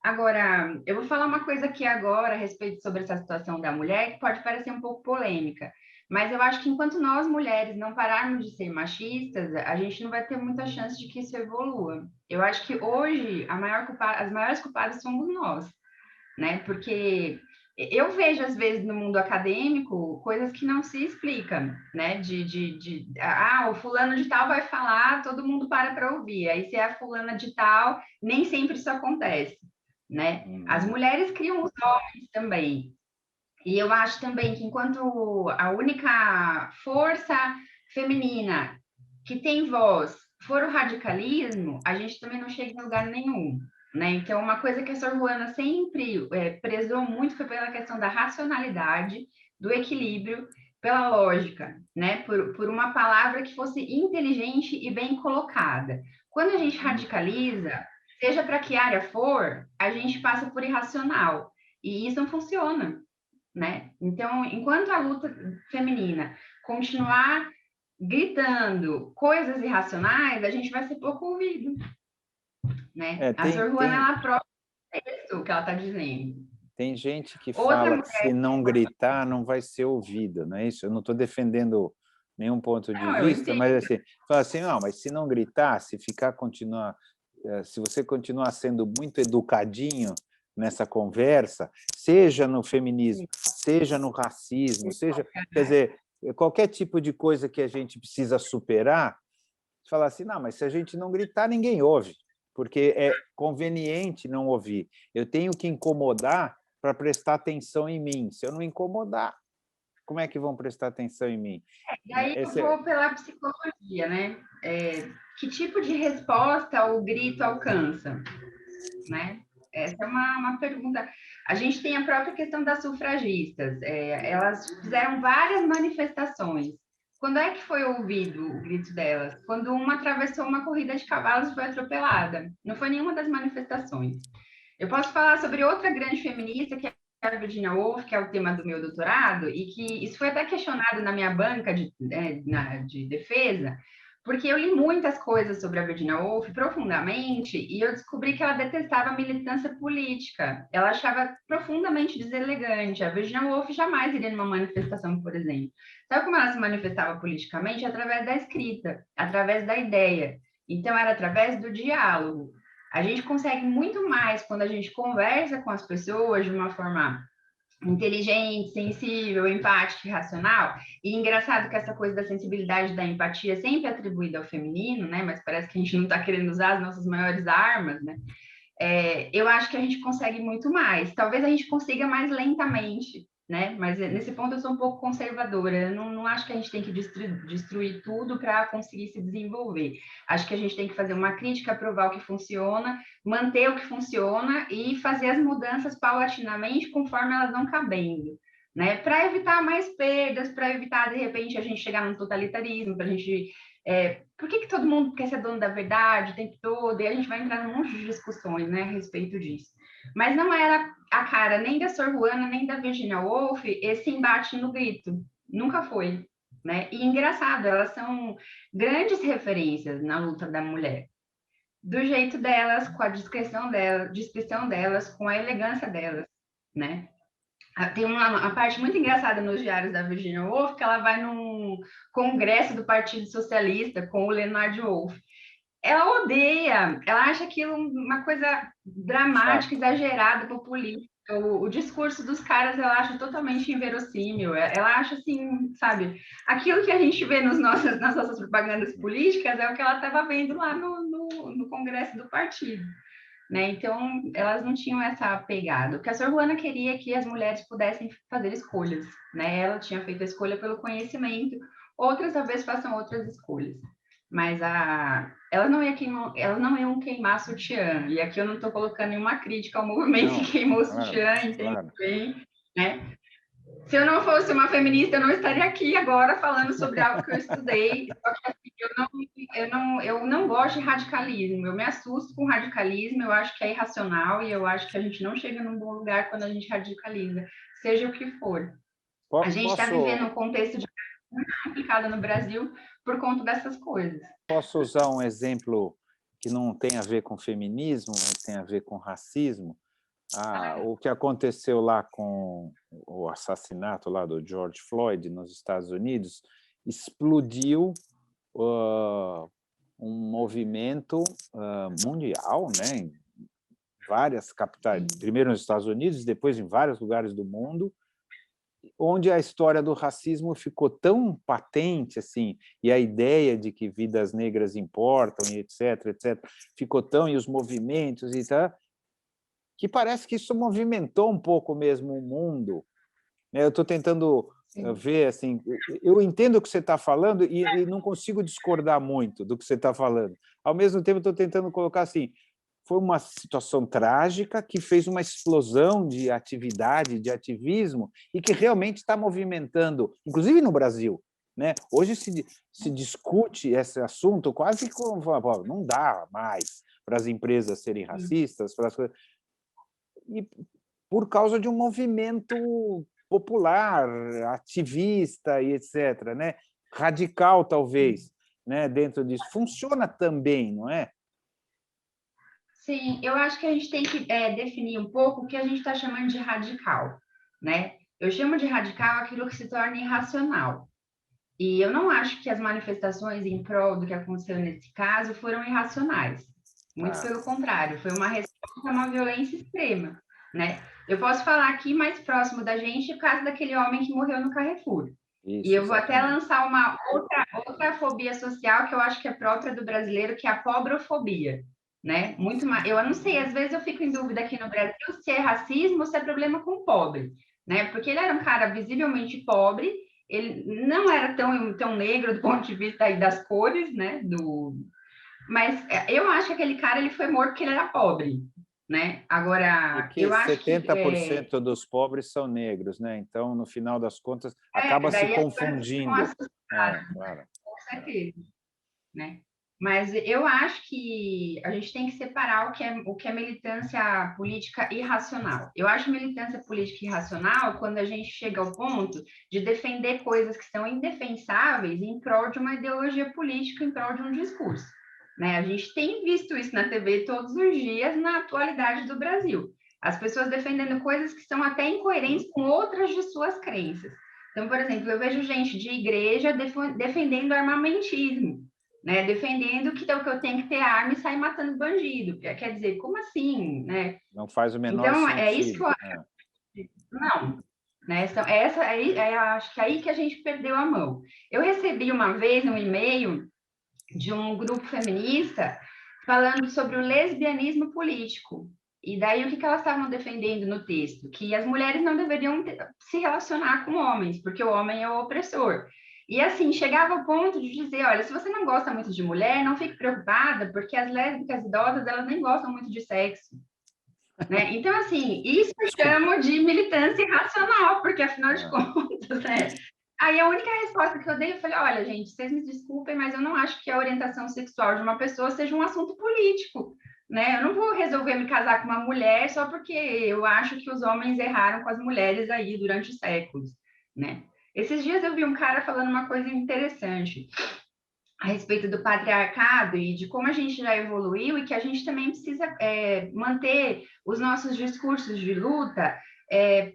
Agora, eu vou falar uma coisa aqui agora a respeito sobre essa situação da mulher, que pode parecer um pouco polêmica, mas eu acho que enquanto nós mulheres não pararmos de ser machistas, a gente não vai ter muita chance de que isso evolua. Eu acho que hoje as maiores culpadas somos nós, né? Porque Eu vejo, às vezes, no mundo acadêmico, coisas que não se explicam, né? O fulano de tal vai falar, todo mundo para ouvir. Aí, se é a fulana de tal, nem sempre isso acontece, né? As Uhum. mulheres criam os homens também. E eu acho também que enquanto a única força feminina que tem voz for o radicalismo, a gente também não chega em lugar nenhum, né? Então, uma coisa que a Sor Juana sempre prezou muito foi pela questão da racionalidade, do equilíbrio, pela lógica, né? Por uma palavra que fosse inteligente e bem colocada. Quando a gente Uhum. radicaliza, seja para que área for, a gente passa por irracional. E isso não funciona, né? Então, enquanto a luta feminina continuar gritando coisas irracionais, a gente vai ser pouco ouvido, né? É, A tem, Sor Juana, tem, ela prova isso que ela está dizendo. tem gente que Outra fala que mulher, se não gritar não vai ser ouvida, não é isso? Eu não estou defendendo nenhum ponto de não, eu vista, entendo, mas assim, fala assim, não, mas se não gritar, se você continuar sendo muito educadinho nessa conversa, seja no feminismo, seja no racismo, quer dizer, qualquer tipo de coisa que a gente precisa superar, falar assim, não, mas se a gente não gritar, ninguém ouve, porque é conveniente não ouvir. Eu tenho que incomodar para prestar atenção em mim. Se eu não incomodar, como é que vão prestar atenção em mim? e aí eu Esse é... vou pela psicologia, né? Que tipo de resposta o grito alcança, né? Essa é uma pergunta. A gente tem a própria questão das sufragistas. Elas fizeram várias manifestações. Quando é que foi ouvido o grito delas? Quando uma atravessou uma corrida de cavalos e foi atropelada. Não foi nenhuma das manifestações. Eu posso falar sobre outra grande feminista, que é a Virginia Woolf, que é o tema do meu doutorado, e que isso foi até questionado na minha banca de defesa, porque eu li muitas coisas sobre a Virginia Woolf profundamente, e eu descobri que ela detestava a militância política. Ela achava profundamente deselegante. A Virginia Woolf jamais iria numa manifestação, por exemplo. Sabe como ela se manifestava politicamente? Através da escrita, através da ideia. Então, era através do diálogo. A gente consegue muito mais quando a gente conversa com as pessoas de uma forma inteligente, sensível, empática e racional. E engraçado que essa coisa da sensibilidade, da empatia é sempre atribuída ao feminino, né? Mas parece que a gente não está querendo usar as nossas maiores armas, né? Eu acho que a gente consegue muito mais. Talvez a gente consiga mais lentamente, né? Mas nesse ponto eu sou um pouco conservadora. Eu não acho que a gente tem que destruir tudo para conseguir se desenvolver. Acho que a gente tem que fazer uma crítica, provar o que funciona, manter o que funciona e fazer as mudanças paulatinamente conforme elas vão cabendo. Né, para evitar mais perdas, para evitar, de repente, a gente chegar num totalitarismo, para a gente por que todo mundo quer ser dono da verdade o tempo todo? E a gente vai entrar num monte de discussões, né, a respeito disso. Mas não era a cara nem da Sor Juana, nem da Virginia Woolf esse embate no grito. Nunca foi. Né? E engraçado, elas são grandes referências na luta da mulher. Do jeito delas, com a discrição delas, com a elegância delas, né? Tem uma parte muito engraçada nos diários da Virginia Woolf, que ela vai num congresso do Partido Socialista com o Leonard Woolf. Ela odeia, ela acha aquilo uma coisa dramática, Chato. exagerada, populista. O discurso dos caras ela acha totalmente inverossímil. Ela acha assim, sabe? Aquilo que a gente vê nas nossas propagandas políticas é o que ela estava vendo lá no congresso do partido. Né? Então, elas não tinham essa pegada. O que a Sor Juana queria é que as mulheres pudessem fazer escolhas. Né? Ela tinha feito a escolha pelo conhecimento, outras talvez façam outras escolhas. Mas elas não iam queimar sutiã. E aqui eu não estou colocando nenhuma crítica ao movimento Não, que queimou claro, sutiã, entende claro. bem, né? Se eu não fosse uma feminista, eu não estaria aqui agora falando sobre algo que eu estudei. Só que assim, eu não gosto de radicalismo. Eu me assusto com radicalismo. Eu acho que é irracional e eu acho que a gente não chega num bom lugar quando a gente radicaliza, seja o que for. A gente está vivendo um Posso, contexto de muito complicado no Brasil por conta dessas coisas. posso usar um exemplo que não tem a ver com feminismo, mas tem a ver com racismo? O que aconteceu lá com o assassinato lá do George Floyd nos Estados Unidos explodiu um movimento mundial, né? várias capitais, primeiro nos Estados Unidos, depois em vários lugares do mundo, onde a história do racismo ficou tão patente, assim, e a ideia de que vidas negras importam, e etc., ficou tão, e os movimentos e tal, que parece que isso movimentou um pouco mesmo o mundo. Eu estou tentando ver, assim, eu entendo o que você está falando e não consigo discordar muito do que você está falando. Ao mesmo tempo, estou tentando colocar assim, foi uma situação trágica que fez uma explosão de atividade, de ativismo, e que realmente está movimentando, inclusive no Brasil, né? Hoje se discute esse assunto quase como não dá mais para as empresas serem racistas, para as coisas, e por causa de um movimento popular, ativista e etc., né? Radical, talvez, né? Dentro disso. Funciona também, não é? Sim, eu acho que a gente tem que definir um pouco o que a gente está chamando de radical, né? Eu chamo de radical aquilo que se torna irracional. E eu não acho que as manifestações em prol do que aconteceu nesse caso foram irracionais. Muito pelo contrário, foi uma resposta a uma violência extrema, né? Eu posso falar aqui mais próximo da gente o caso daquele homem que morreu no Carrefour. E Isso, eu vou até exatamente. lançar uma outra fobia social que eu acho que é própria do brasileiro, que é a pobrofobia, né? Muito mais, eu não sei, às vezes eu fico em dúvida aqui no Brasil se é racismo ou se é problema com o pobre, né? Porque ele era um cara visivelmente pobre, ele não era tão negro do ponto de vista aí das cores, né? Mas eu acho que aquele cara ele foi morto porque ele era pobre, né? Agora, Porque eu acho que 70% dos pobres são negros, né? Então, no final das contas, acaba se daí as coisas ficam confundindo. assustadas, Claro. com certeza, né? Mas eu acho que a gente tem que separar o que é militância política irracional. Eu acho militância política irracional quando a gente chega ao ponto de defender coisas que são indefensáveis em prol de uma ideologia política, em prol de um discurso. Né? A gente tem visto isso na TV todos os dias na atualidade do Brasil. As pessoas defendendo coisas que são até incoerentes com outras de suas crenças. Então, por exemplo, eu vejo gente de igreja defendendo armamentismo, né? Defendendo que então, que eu tenho que ter arma e sair matando bandido. Quer dizer, como assim, né? Não faz o menor Então, é isso que sentido. eu não, né? Essa aí, acho que é aí que a gente perdeu a mão. Eu recebi uma vez um e-mail de um grupo feminista falando sobre o lesbianismo político. E daí o que elas estavam defendendo no texto? Que as mulheres não deveriam se relacionar com homens, porque o homem é o opressor. E assim, chegava ao ponto de dizer, olha, se você não gosta muito de mulher, não fique preocupada, porque as lésbicas idosas, elas nem gostam muito de sexo. Né? Então, assim, isso eu chamo de militância irracional, porque afinal de contas, né? Aí a única resposta que eu dei, eu falei, olha, gente, vocês me desculpem, mas eu não acho que a orientação sexual de uma pessoa seja um assunto político, né? Eu não vou resolver me casar com uma mulher só porque eu acho que os homens erraram com as mulheres aí durante séculos, né? Esses dias eu vi um cara falando uma coisa interessante a respeito do patriarcado e de como a gente já evoluiu e que a gente também precisa manter os nossos discursos de luta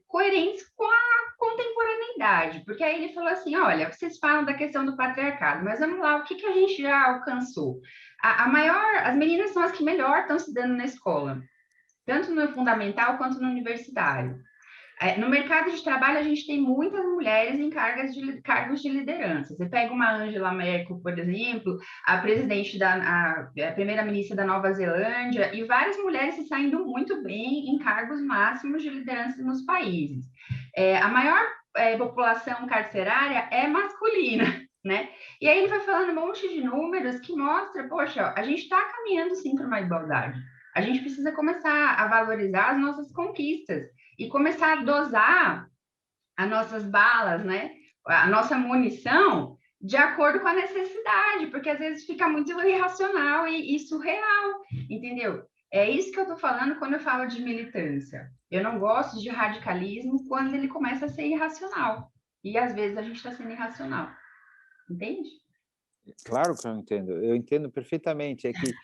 coerentes com a contemporaneidade, porque aí ele falou assim, olha, vocês falam da questão do patriarcado, mas vamos lá, o que a gente já alcançou? As meninas são as que melhor estão se dando na escola, tanto no fundamental quanto no universitário. No mercado de trabalho, a gente tem muitas mulheres em cargos de liderança. Você pega uma Angela Merkel, por exemplo, a presidente a primeira-ministra da Nova Zelândia, e várias mulheres se saindo muito bem em cargos máximos de liderança nos países. A maior população carcerária é masculina, né? E aí ele vai falando um monte de números que mostra, poxa, a gente está caminhando sim para uma igualdade. A gente precisa começar a valorizar as nossas conquistas e começar a dosar as nossas balas, né? A nossa munição de acordo com a necessidade, porque às vezes fica muito irracional e surreal, entendeu? É isso que eu estou falando quando eu falo de militância. Eu não gosto de radicalismo quando ele começa a ser irracional. E às vezes a gente está sendo irracional. Entende? Claro que eu entendo perfeitamente. É que,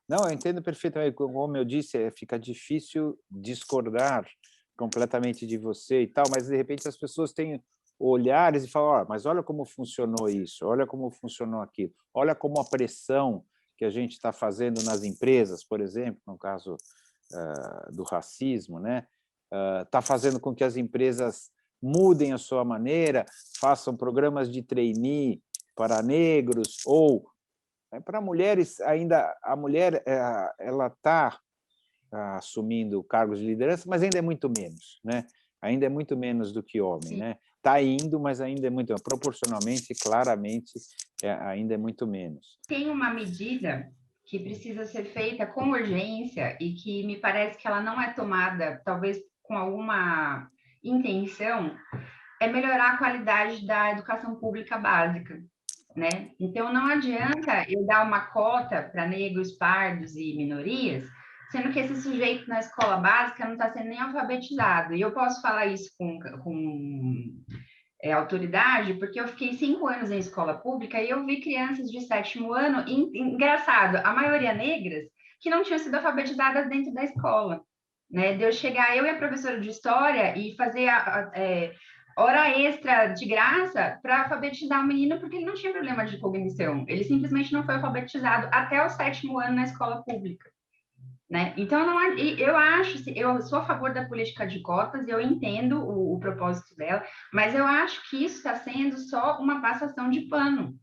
não, eu entendo perfeitamente. Como eu disse, fica difícil discordar completamente de você e tal, mas de repente as pessoas têm olhares e falam, mas olha como funcionou isso, olha como funcionou aquilo, olha como a pressão que a gente está fazendo nas empresas, por exemplo, no caso do racismo, né? Está fazendo com que as empresas mudem a sua maneira, façam programas de trainee para negros, ou para mulheres. Ainda a mulher ela está assumindo cargos de liderança, mas ainda é muito menos, né? Ainda é muito menos do que homem, Sim. né? Está indo, mas ainda é muito, proporcionalmente, claramente, ainda é muito menos. Tem uma medida que precisa ser feita com urgência e que me parece que ela não é tomada, talvez com alguma intenção, é melhorar a qualidade da educação pública básica, né? Então, não adianta eu dar uma cota para negros, pardos e minorias, sendo que esse sujeito na escola básica não está sendo nem alfabetizado. E eu posso falar isso com autoridade, porque eu fiquei 5 anos em escola pública e eu vi crianças de 7º ano, engraçado, a maioria negras, que não tinham sido alfabetizadas dentro da escola. Né? De eu chegar, eu e a professora de história, e fazer hora extra de graça para alfabetizar o menino, porque ele não tinha problema de cognição. Ele simplesmente não foi alfabetizado até o 7º ano na escola pública. Né? Então, eu acho, eu sou a favor da política de cotas, eu entendo o propósito dela, mas eu acho que isso está sendo só uma passação de pano.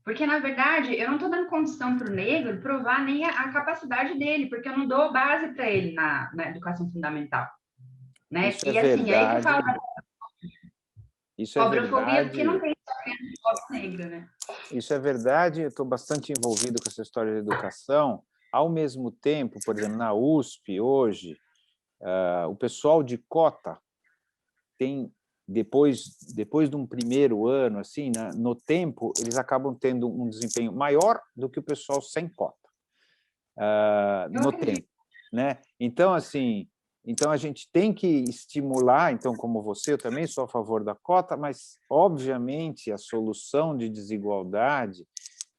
Porque, na verdade, eu não estou dando condição para o negro provar nem a capacidade dele, porque eu não dou base para ele na educação fundamental. Né? Isso é E assim, aí que fala isso é obrofobia, porque não verdade. tem só criança de cota negra, né? Isso é verdade, eu estou bastante envolvido com essa história de educação. Ao mesmo tempo, por exemplo, na USP, hoje, o pessoal de cota tem, depois de um primeiro ano, assim, no tempo, eles acabam tendo um desempenho maior do que o pessoal sem cota, no tempo, né? Então, assim, então a gente tem que estimular, então, como você, eu também sou a favor da cota, mas, obviamente, a solução de desigualdade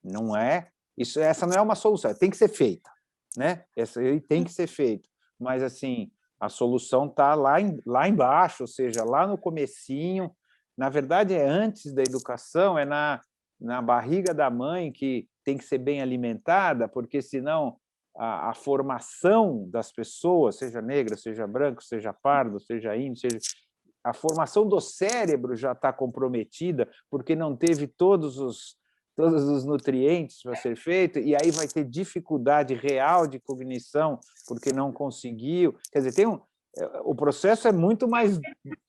não é... essa não é uma solução, tem que ser feita, né? Essa aí tem que ser feita, mas, assim, a solução está lá embaixo, ou seja, lá no comecinho. Na verdade, é antes da educação, é na barriga da mãe, que tem que ser bem alimentada, porque senão a formação das pessoas, seja negra, seja branco, seja pardo, seja índio, a formação do cérebro já está comprometida, porque não teve todos os nutrientes para ser feito, e aí vai ter dificuldade real de cognição, porque não conseguiu. Quer dizer, o processo é muito mais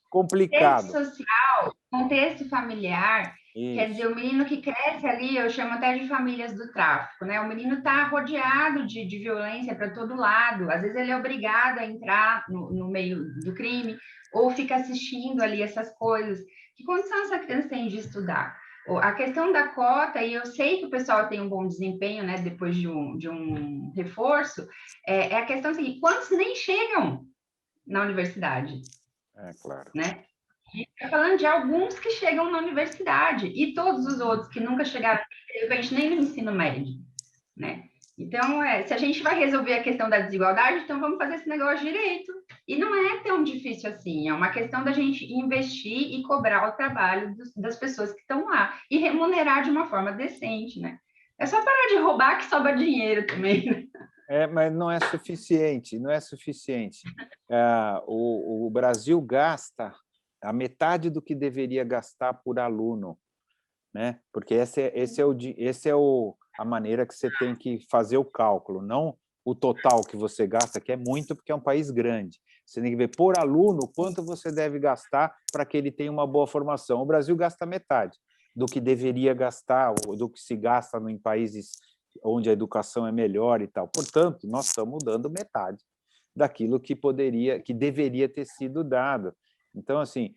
complicado. Contexto social, contexto familiar, Isso. quer dizer, o menino que cresce ali, eu chamo até de famílias do tráfico, né? O menino está rodeado de violência para todo lado, às vezes ele é obrigado a entrar no meio do crime, ou fica assistindo ali essas coisas. Que condição essa criança tem de estudar? A questão da cota, e eu sei que o pessoal tem um bom desempenho, né, depois de um reforço, é a questão seguinte: quantos nem chegam na universidade? É, claro. Né? Estou falando de alguns que chegam na universidade, e todos os outros que nunca chegaram, de repente, nem no ensino médio. Né? Então, se a gente vai resolver a questão da desigualdade, então vamos fazer esse negócio direito. E não é tão difícil assim, é uma questão da gente investir e cobrar o trabalho das pessoas que estão lá, e remunerar de uma forma decente, né? É só parar de roubar que sobra dinheiro também, né? Mas não é suficiente, não é suficiente. O Brasil gasta a metade do que deveria gastar por aluno, né? Porque essa é a maneira que você tem que fazer o cálculo, não o total que você gasta, que é muito, porque é um país grande. Você tem que ver por aluno quanto você deve gastar para que ele tenha uma boa formação. O Brasil gasta metade do que deveria gastar, ou do que se gasta em países onde a educação é melhor e tal. Portanto, nós estamos dando metade daquilo que deveria ter sido dado. Então, assim,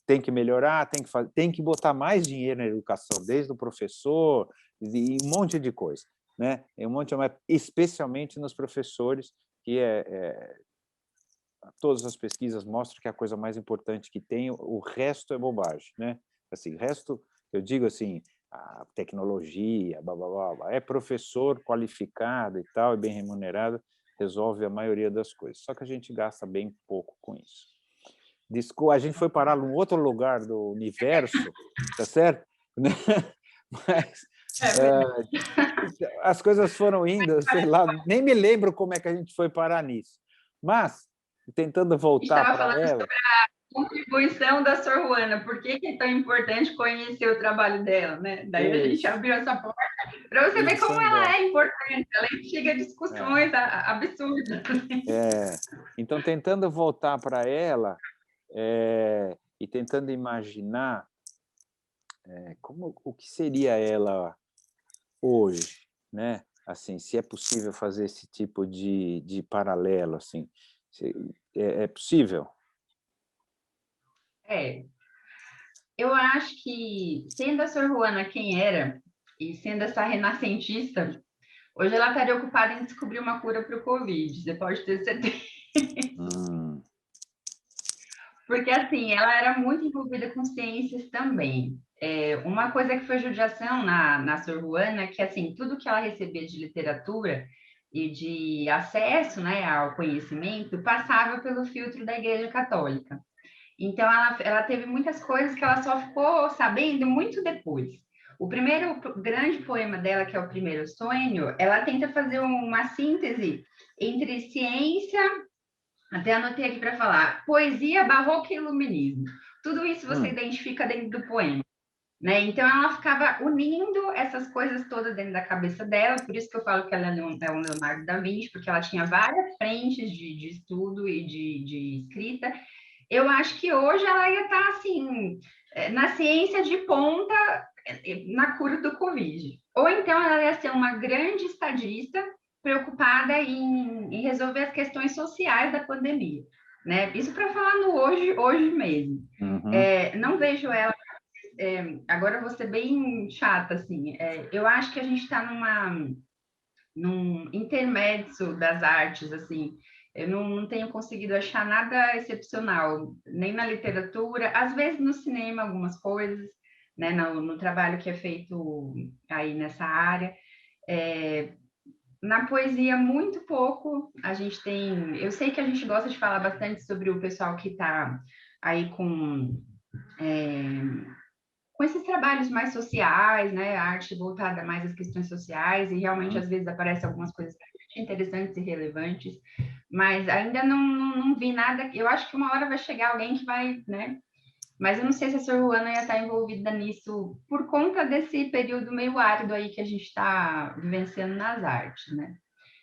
tem que melhorar, tem que botar mais dinheiro na educação, desde o professor e um monte de coisa, né? Especialmente nos professores, que todas as pesquisas mostram que é a coisa mais importante que tem, o resto é bobagem, né? Assim, o resto, eu digo assim, a tecnologia, blá, blá, blá, blá, é professor qualificado e tal, e bem remunerado, resolve a maioria das coisas. Só que a gente gasta bem pouco com isso. A gente foi parar num outro lugar do universo, tá certo? Mas as coisas foram indo, sei lá, nem me lembro como é que a gente foi parar nisso. Mas, tentando voltar Estava para falando ela, sobre a contribuição da Sor Juana, por que é tão importante conhecer o trabalho dela, né? Daí a gente isso, abriu essa porta para você ver isso como embora. ela é importante, ela chega a É, discussões absurdas. é. Então, tentando voltar para ela e tentando imaginar como o que seria ela hoje, né? Assim, se é possível fazer esse tipo de paralelo, assim, é possível? É, eu acho que, sendo a Sor Juana quem era, e sendo essa renascentista, hoje ela estaria ocupada em descobrir uma cura para o Covid, você pode ter certeza. Hum, Porque, assim, ela era muito envolvida com ciências também. Uma coisa que foi judiação na Sor Juana é que, assim, tudo que ela recebia de literatura e de acesso, né, ao conhecimento passava pelo filtro da Igreja Católica. Então, ela teve muitas coisas que ela só ficou sabendo muito depois. O primeiro grande poema dela, que é o Primeiro Sonho, ela tenta fazer uma síntese entre ciência, até anotei aqui para falar, poesia, barroco e iluminismo. Tudo isso você hum, identifica dentro do poema. Né? Então, ela ficava unindo essas coisas todas dentro da cabeça dela, por isso que eu falo que ela é um Leonardo da Vinci, porque ela tinha várias frentes de estudo e de escrita. Eu acho que hoje ela ia estar, assim, na ciência de ponta na cura do Covid. Ou então ela ia ser uma grande estadista preocupada em resolver as questões sociais da pandemia. Né? Isso para falar no hoje mesmo. uhum, Não vejo ela agora eu vou ser bem chata, assim. Eu acho que a gente está num intermédio das artes, assim. Eu não tenho conseguido achar nada excepcional, nem na literatura, às vezes no cinema, algumas coisas, né, no trabalho que é feito aí nessa área. É, na poesia, muito pouco. A gente tem. Eu sei que a gente gosta de falar bastante sobre o pessoal que está aí com esses trabalhos mais sociais, né, a arte voltada mais às questões sociais, e realmente uhum. às vezes aparecem algumas coisas interessantes e relevantes, mas ainda não vi nada. Eu acho que uma hora vai chegar alguém que vai, né? Mas eu não sei se a Sor Juana ia estar envolvida nisso por conta desse período meio árido aí que a gente está vivenciando nas artes, né?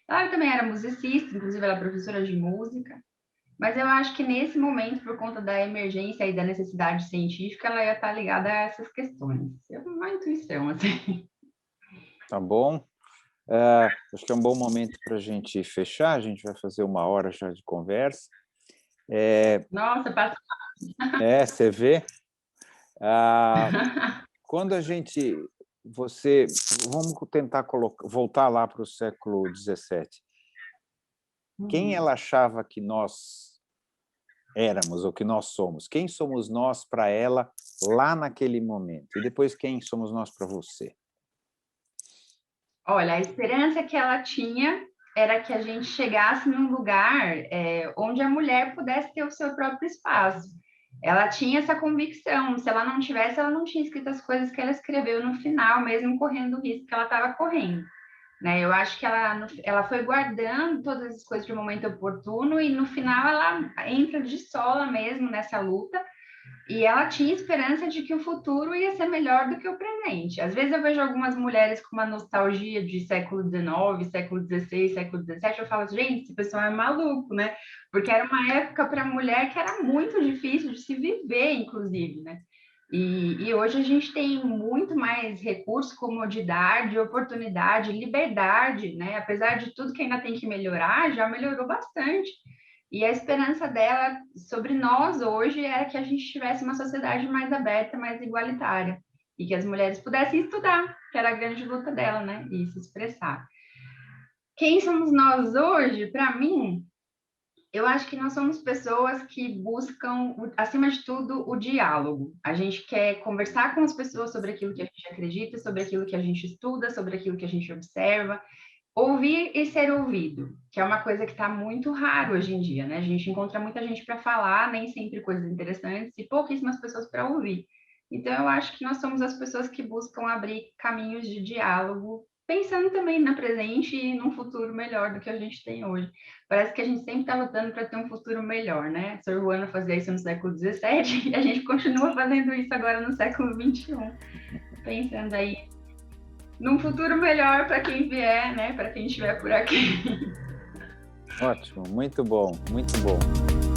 Ela também era musicista, inclusive ela é professora de música, mas eu acho que nesse momento, por conta da emergência e da necessidade científica, ela ia estar ligada a essas questões. É uma intuição, assim. Tá bom. Acho que é um bom momento para a gente fechar. A gente vai fazer 1 hora já de conversa. Nossa, passa. Você vê. Quando a gente, vamos tentar voltar lá para o século XVII. Quem ela achava que nós éramos ou que nós somos? Quem somos nós para ela lá naquele momento? E depois quem somos nós para você? Olha, a esperança que ela tinha era que a gente chegasse num lugar onde a mulher pudesse ter o seu próprio espaço. Ela tinha essa convicção. Se ela não tivesse, ela não tinha escrito as coisas que ela escreveu no final, mesmo correndo o risco que ela estava correndo. Né? Eu acho que ela foi guardando todas as coisas de um momento oportuno e no final ela entra de sola mesmo nessa luta e ela tinha esperança de que o futuro ia ser melhor do que o presente. Às vezes eu vejo algumas mulheres com uma nostalgia de século XIX, século XVI, século XVII, eu falo, gente, esse pessoal é maluco, né? Porque era uma época para a mulher que era muito difícil de se viver, inclusive, né? E hoje a gente tem muito mais recursos, comodidade, oportunidade, liberdade, né? Apesar de tudo que ainda tem que melhorar, já melhorou bastante. E a esperança dela sobre nós hoje era que a gente tivesse uma sociedade mais aberta, mais igualitária, e que as mulheres pudessem estudar, que era a grande luta dela, né? E se expressar. Quem somos nós hoje? Para mim, eu acho que nós somos pessoas que buscam, acima de tudo, o diálogo. A gente quer conversar com as pessoas sobre aquilo que a gente acredita, sobre aquilo que a gente estuda, sobre aquilo que a gente observa. Ouvir e ser ouvido, que é uma coisa que está muito raro hoje em dia, né? A gente encontra muita gente para falar, nem sempre coisas interessantes, e pouquíssimas pessoas para ouvir. Então, eu acho que nós somos as pessoas que buscam abrir caminhos de diálogo pensando também na presente e num futuro melhor do que a gente tem hoje. Parece que a gente sempre está lutando para ter um futuro melhor, né? Sor Juana fazia isso no século XVII e a gente continua fazendo isso agora no século XXI, pensando aí num futuro melhor para quem vier, né? Para quem estiver por aqui. Ótimo, muito bom, muito bom.